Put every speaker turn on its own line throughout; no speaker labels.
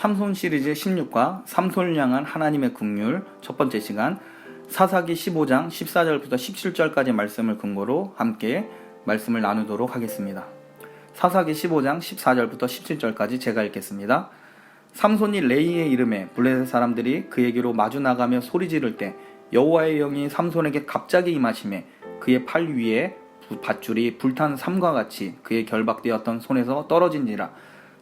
삼손 시리즈 16과 삼손을 향한 하나님의 긍휼 첫 번째 시간 사사기 15장 14절부터 17절까지 말씀을 근거로 함께 말씀을 나누도록 하겠습니다. 사사기 15장 14절부터 17절까지 제가 읽겠습니다. 삼손이 레이의 이름에 블레셋 사람들이 그에게로 마주 나가며 소리 지를 때 여호와의 영이 삼손에게 갑자기 임하시매 그의 팔 위에 밧줄이 불탄 삼과 같이 그의 결박되었던 손에서 떨어진지라.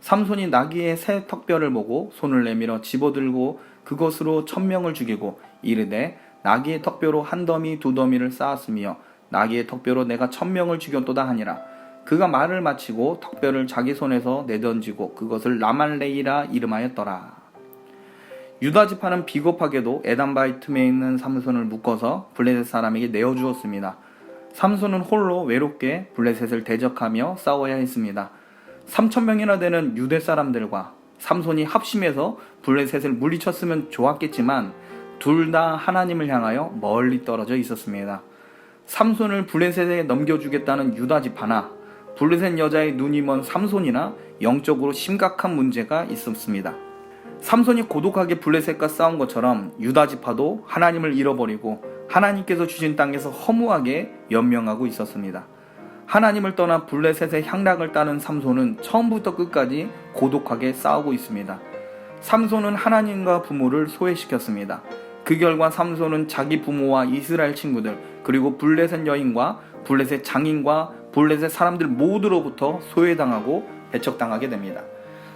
삼손이 나귀의 새 턱뼈를 보고 손을 내밀어 집어들고 그것으로 1000명을 죽이고 이르되 나귀의 턱뼈로 한 더미 두 더미를 쌓았으며 나귀의 턱뼈로 내가 1000명을 죽였도다 하니라. 그가 말을 마치고 턱뼈를 자기 손에서 내던지고 그것을 라말레이라 이름하였더라. 유다 지파는 비겁하게도 에담바위 틈에 있는 삼손을 묶어서 블레셋 사람에게 내어주었습니다. 삼손은 홀로 외롭게 블레셋을 대적하며 싸워야 했습니다. 3000명이나 되는 유대 사람들과 삼손이 합심해서 블레셋을 물리쳤으면 좋았겠지만 둘 다 하나님을 향하여 멀리 떨어져 있었습니다. 삼손을 블레셋에 넘겨주겠다는 유다 지파나 블레셋 여자의 눈이 먼 삼손이나 영적으로 심각한 문제가 있었습니다. 삼손이 고독하게 블레셋과 싸운 것처럼 유다 지파도 하나님을 잃어버리고 하나님께서 주신 땅에서 허무하게 연명하고 있었습니다. 하나님을 떠나 블레셋의 향락을 따른 삼손은 처음부터 끝까지 고독하게 싸우고 있습니다. 삼손은 하나님과 부모를 소외시켰습니다. 그 결과 삼손은 자기 부모와 이스라엘 친구들 그리고 블레셋 여인과 블레셋 장인과 블레셋 사람들 모두로부터 소외당하고 배척당하게 됩니다.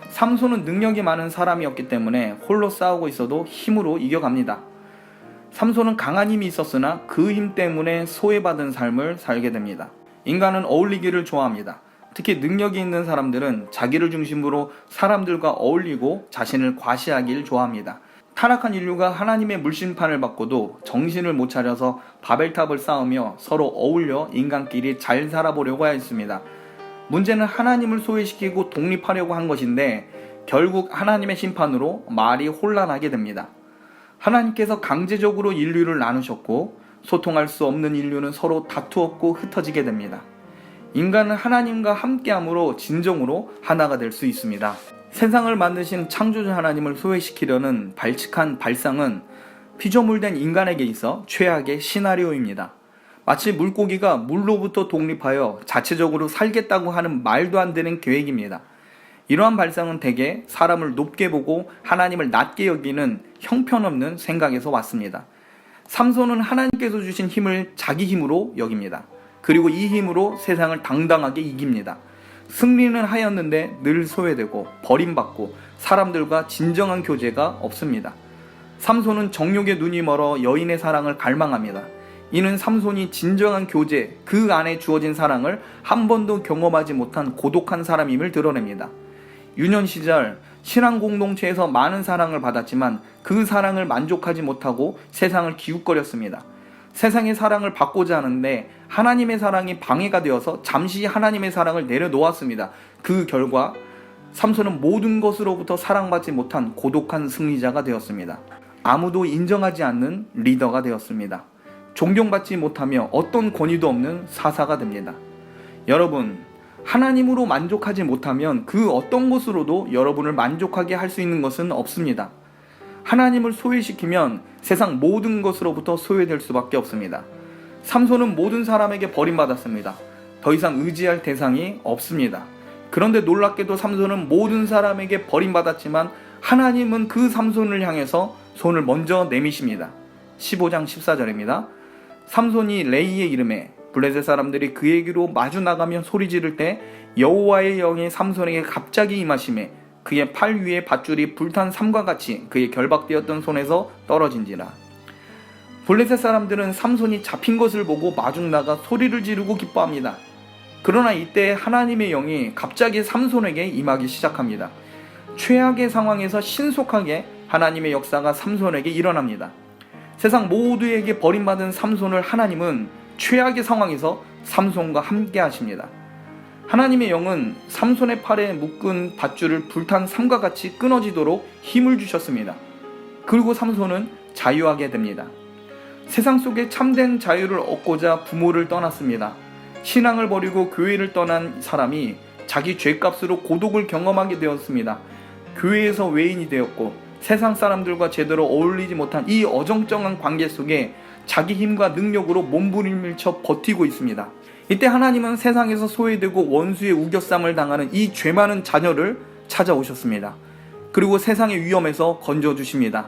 삼손은 능력이 많은 사람이었기 때문에 홀로 싸우고 있어도 힘으로 이겨갑니다. 삼손은 강한 힘이 있었으나 그 힘 때문에 소외받은 삶을 살게 됩니다. 인간은 어울리기를 좋아합니다. 특히 능력이 있는 사람들은 자기를 중심으로 사람들과 어울리고 자신을 과시하길 좋아합니다. 타락한 인류가 하나님의 물심판을 받고도 정신을 못 차려서 바벨탑을 쌓으며 서로 어울려 인간끼리 잘 살아보려고 하였습니다. 문제는 하나님을 소외시키고 독립하려고 한 것인데 결국 하나님의 심판으로 말이 혼란하게 됩니다. 하나님께서 강제적으로 인류를 나누셨고 소통할 수 없는 인류는 서로 다투었고 흩어지게 됩니다. 인간은 하나님과 함께함으로 진정으로 하나가 될 수 있습니다. 세상을 만드신 창조주 하나님을 소외시키려는 발칙한 발상은 피조물된 인간에게 있어 최악의 시나리오입니다. 마치 물고기가 물로부터 독립하여 자체적으로 살겠다고 하는 말도 안 되는 계획입니다. 이러한 발상은 대개 사람을 높게 보고 하나님을 낮게 여기는 형편없는 생각에서 왔습니다. 삼손은 하나님께서 주신 힘을 자기 힘으로 여깁니다. 그리고 이 힘으로 세상을 당당하게 이깁니다. 승리는 하였는데 늘 소외되고 버림받고 사람들과 진정한 교제가 없습니다. 삼손은 정욕에 눈이 멀어 여인의 사랑을 갈망합니다. 이는 삼손이 진정한 교제, 그 안에 주어진 사랑을 한 번도 경험하지 못한 고독한 사람임을 드러냅니다. 유년 시절 신앙 공동체에서 많은 사랑을 받았지만 그 사랑을 만족하지 못하고 세상을 기웃거렸습니다. 세상의 사랑을 받고자 하는데 하나님의 사랑이 방해가 되어서 잠시 하나님의 사랑을 내려놓았습니다. 그 결과 삼손은 모든 것으로부터 사랑받지 못한 고독한 승리자가 되었습니다. 아무도 인정하지 않는 리더가 되었습니다. 존경받지 못하며 어떤 권위도 없는 사사가 됩니다. 여러분, 하나님으로 만족하지 못하면 그 어떤 것으로도 여러분을 만족하게 할 수 있는 것은 없습니다. 하나님을 소외시키면 세상 모든 것으로부터 소외될 수밖에 없습니다. 삼손은 모든 사람에게 버림받았습니다. 더 이상 의지할 대상이 없습니다. 그런데 놀랍게도 삼손은 모든 사람에게 버림받았지만 하나님은 그 삼손을 향해서 손을 먼저 내미십니다. 15장 14절입니다. 삼손이 레이의 이름에 블레셋 사람들이 그에게로 마주 나가며 소리 지를 때 여호와의 영이 삼손에게 갑자기 임하시매 그의 팔 위에 밧줄이 불탄 삼과 같이 그의 결박되었던 손에서 떨어진지라. 블레셋 사람들은 삼손이 잡힌 것을 보고 마중 나가 소리를 지르고 기뻐합니다. 그러나 이때 하나님의 영이 갑자기 삼손에게 임하기 시작합니다. 최악의 상황에서 신속하게 하나님의 역사가 삼손에게 일어납니다. 세상 모두에게 버림받은 삼손을 하나님은 최악의 상황에서 삼손과 함께 하십니다. 하나님의 영은 삼손의 팔에 묶은 밧줄을 불탄 삼과 같이 끊어지도록 힘을 주셨습니다. 그리고 삼손은 자유하게 됩니다. 세상 속에 참된 자유를 얻고자 부모를 떠났습니다. 신앙을 버리고 교회를 떠난 사람이 자기 죄값으로 고독을 경험하게 되었습니다. 교회에서 외인이 되었고 세상 사람들과 제대로 어울리지 못한 이 어정쩡한 관계 속에 자기 힘과 능력으로 몸부림을 쳐 버티고 있습니다. 이때 하나님은 세상에서 소외되고 원수의 우겨쌈을 당하는 이 죄 많은 자녀를 찾아오셨습니다. 그리고 세상의 위험에서 건져주십니다.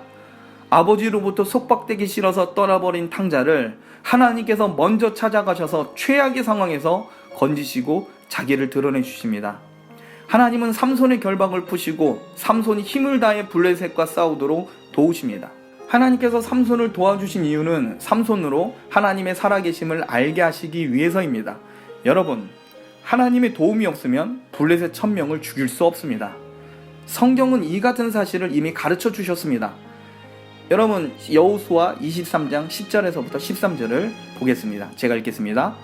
아버지로부터 속박되기 싫어서 떠나버린 탕자를 하나님께서 먼저 찾아가셔서 최악의 상황에서 건지시고 자기를 드러내 주십니다. 하나님은 삼손의 결박을 푸시고 삼손이 힘을 다해 블레셋과 싸우도록 도우십니다. 하나님께서 삼손을 도와주신 이유는 삼손으로 하나님의 살아계심을 알게 하시기 위해서입니다. 여러분, 하나님의 도움이 없으면 블레셋 1000명을 죽일 수 없습니다. 성경은 이 같은 사실을 이미 가르쳐 주셨습니다. 여러분, 여호수아 23장 10절에서부터 13절을 보겠습니다. 제가 읽겠습니다.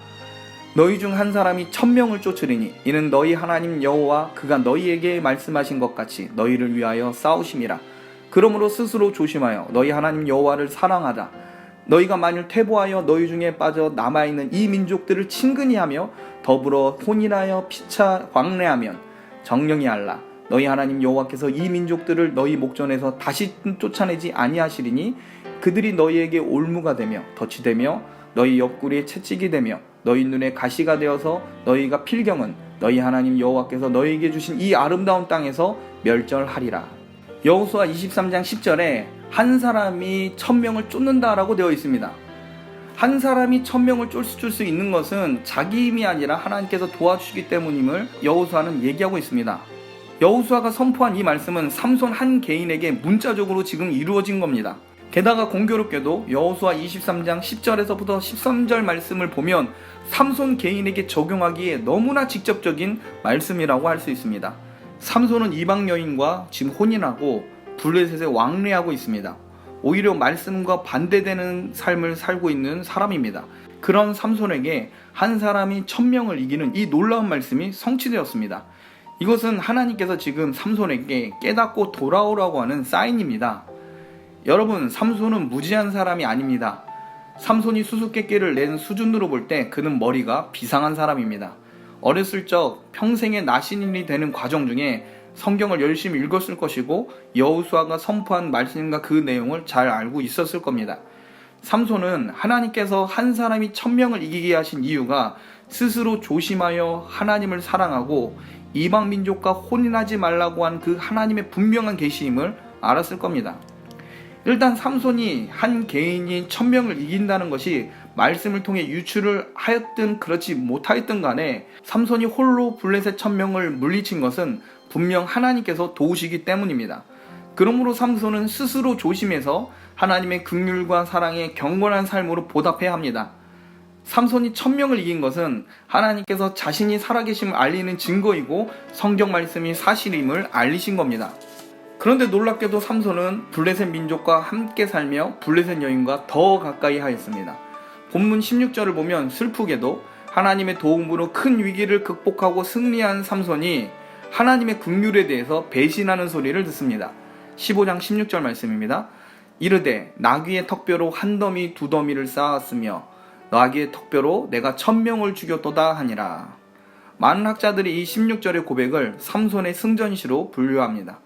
너희 중 한 사람이 1000명을 쫓으리니 이는 너희 하나님 여호와 그가 너희에게 말씀하신 것 같이 너희를 위하여 싸우심이라. 그러므로 스스로 조심하여 너희 하나님 여호와를 사랑하다. 너희가 만일 퇴보하여 너희 중에 빠져 남아있는 이 민족들을 친근히 하며 더불어 혼인하여 피차 광례하면 정령이 알라. 너희 하나님 여호와께서 이 민족들을 너희 목전에서 다시 쫓아내지 아니하시리니 그들이 너희에게 올무가 되며 덫이 되며 너희 옆구리에 채찍이 되며 너희 눈에 가시가 되어서 너희가 필경은 너희 하나님 여호와께서 너희에게 주신 이 아름다운 땅에서 멸절하리라. 여호수아 23장 10절에 한 사람이 1000명을 쫓는다라고 되어 있습니다. 한 사람이 1000명을 쫓을 수 있는 것은 자기 힘이 아니라 하나님께서 도와주시기 때문임을 여호수아는 얘기하고 있습니다. 여호수아가 선포한 이 말씀은 삼손 한 개인에게 문자적으로 지금 이루어진 겁니다. 게다가 공교롭게도 여호수아 23장 10절에서부터 13절 말씀을 보면 삼손 개인에게 적용하기에 너무나 직접적인 말씀이라고 할 수 있습니다. 삼손은 이방 여인과 지금 혼인하고 블레셋에 왕래하고 있습니다. 오히려 말씀과 반대되는 삶을 살고 있는 사람입니다. 그런 삼손에게 한 사람이 1000명을 이기는 이 놀라운 말씀이 성취되었습니다. 이것은 하나님께서 지금 삼손에게 깨닫고 돌아오라고 하는 사인입니다. 여러분, 삼손은 무지한 사람이 아닙니다. 삼손이 수수께끼를 낸 수준으로 볼 때 그는 머리가 비상한 사람입니다. 어렸을 적 평생의 나신인이 되는 과정 중에 성경을 열심히 읽었을 것이고 여호수아가 선포한 말씀과 그 내용을 잘 알고 있었을 겁니다. 삼손은 하나님께서 한 사람이 1000명을 이기게 하신 이유가 스스로 조심하여 하나님을 사랑하고 이방 민족과 혼인하지 말라고 한 그 하나님의 분명한 계시임을 알았을 겁니다. 일단 삼손이 한 개인이 1000명을 이긴다는 것이 말씀을 통해 유추를 하였든 그렇지 못하였든 간에 삼손이 홀로 블레셋 1000명을 물리친 것은 분명 하나님께서 도우시기 때문입니다. 그러므로 삼손은 스스로 조심해서 하나님의 긍휼과 사랑에 경건한 삶으로 보답해야 합니다. 삼손이 1000명을 이긴 것은 하나님께서 자신이 살아계심을 알리는 증거이고 성경 말씀이 사실임을 알리신 겁니다. 그런데 놀랍게도 삼손은 블레셋 민족과 함께 살며 블레셋 여인과 더 가까이 하였습니다. 본문 16절을 보면 슬프게도 하나님의 도움으로 큰 위기를 극복하고 승리한 삼손이 하나님의 긍휼에 대해서 배신하는 소리를 듣습니다. 15장 16절 말씀입니다. 이르되 나귀의 턱뼈로 한 더미 두 더미를 쌓았으며 나귀의 턱뼈로 내가 1000명을 죽였도다 하니라. 많은 학자들이 이 16절의 고백을 삼손의 승전시로 분류합니다.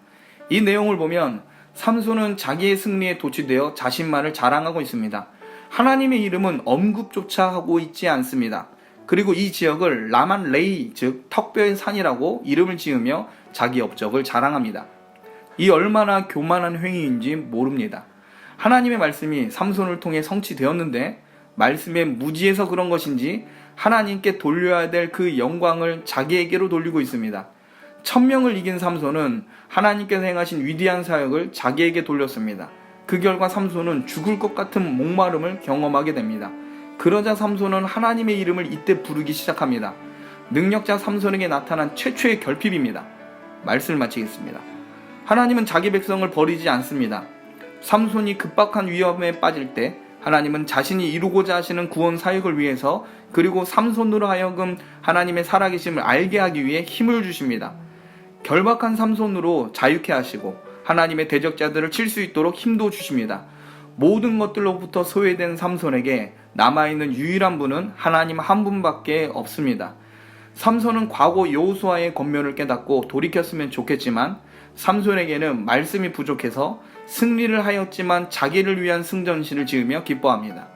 이 내용을 보면 삼손은 자기의 승리에 도취되어 자신만을 자랑하고 있습니다. 하나님의 이름은 언급조차 하고 있지 않습니다. 그리고 이 지역을 라만 레이, 즉 턱뼈의 산이라고 이름을 지으며 자기 업적을 자랑합니다. 이 얼마나 교만한 행위인지 모릅니다. 하나님의 말씀이 삼손을 통해 성취되었는데 말씀에 무지해서 그런 것인지 하나님께 돌려야 될 그 영광을 자기에게로 돌리고 있습니다. 1000명을 이긴 삼손은 하나님께서 행하신 위대한 사역을 자기에게 돌렸습니다. 그 결과 삼손은 죽을 것 같은 목마름을 경험하게 됩니다. 그러자 삼손은 하나님의 이름을 이때 부르기 시작합니다. 능력자 삼손에게 나타난 최초의 결핍입니다. 말씀을 마치겠습니다. 하나님은 자기 백성을 버리지 않습니다. 삼손이 급박한 위험에 빠질 때 하나님은 자신이 이루고자 하시는 구원 사역을 위해서 그리고 삼손으로 하여금 하나님의 살아계심을 알게 하기 위해 힘을 주십니다. 결박한 삼손으로 자유케 하시고 하나님의 대적자들을 칠 수 있도록 힘도 주십니다. 모든 것들로부터 소외된 삼손에게 남아있는 유일한 분은 하나님 한 분밖에 없습니다. 삼손은 과거 여호수아의 권면을 깨닫고 돌이켰으면 좋겠지만 삼손에게는 말씀이 부족해서 승리를 하였지만 자기를 위한 승전시를 지으며 기뻐합니다.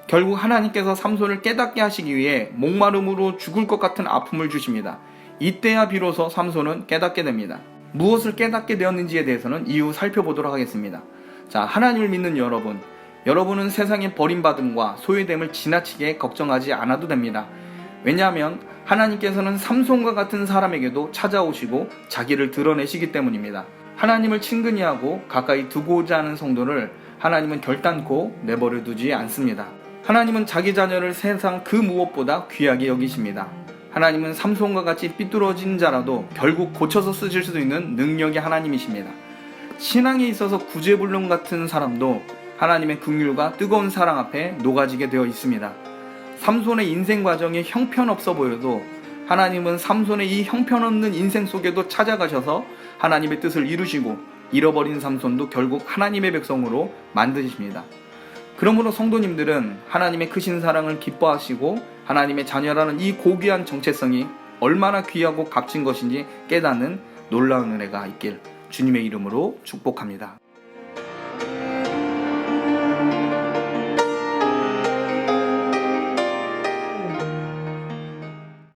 결국 하나님께서 삼손을 깨닫게 하시기 위해 목마름으로 죽을 것 같은 아픔을 주십니다. 이때야 비로소 삼손은 깨닫게 됩니다. 무엇을 깨닫게 되었는지에 대해서는 이후 살펴보도록 하겠습니다. 자, 하나님을 믿는 여러분은 세상의 버림받음과 소외됨을 지나치게 걱정하지 않아도 됩니다. 왜냐하면 하나님께서는 삼손과 같은 사람에게도 찾아오시고 자기를 드러내시기 때문입니다. 하나님을 친근히 하고 가까이 두고자 하는 성도를 하나님은 결단코 내버려 두지 않습니다. 하나님은 자기 자녀를 세상 그 무엇보다 귀하게 여기십니다. 하나님은 삼손과 같이 삐뚤어진 자라도 결국 고쳐서 쓰실 수 있는 능력의 하나님이십니다. 신앙에 있어서 구제불능 같은 사람도 하나님의 긍휼과 뜨거운 사랑 앞에 녹아지게 되어 있습니다. 삼손의 인생 과정이 형편없어 보여도 하나님은 삼손의 이 형편없는 인생 속에도 찾아가셔서 하나님의 뜻을 이루시고 잃어버린 삼손도 결국 하나님의 백성으로 만드십니다. 그러므로 성도님들은 하나님의 크신 사랑을 기뻐하시고 하나님의 자녀라는 이 고귀한 정체성이 얼마나 귀하고 값진 것인지 깨닫는 놀라운 은혜가 있길 주님의 이름으로 축복합니다.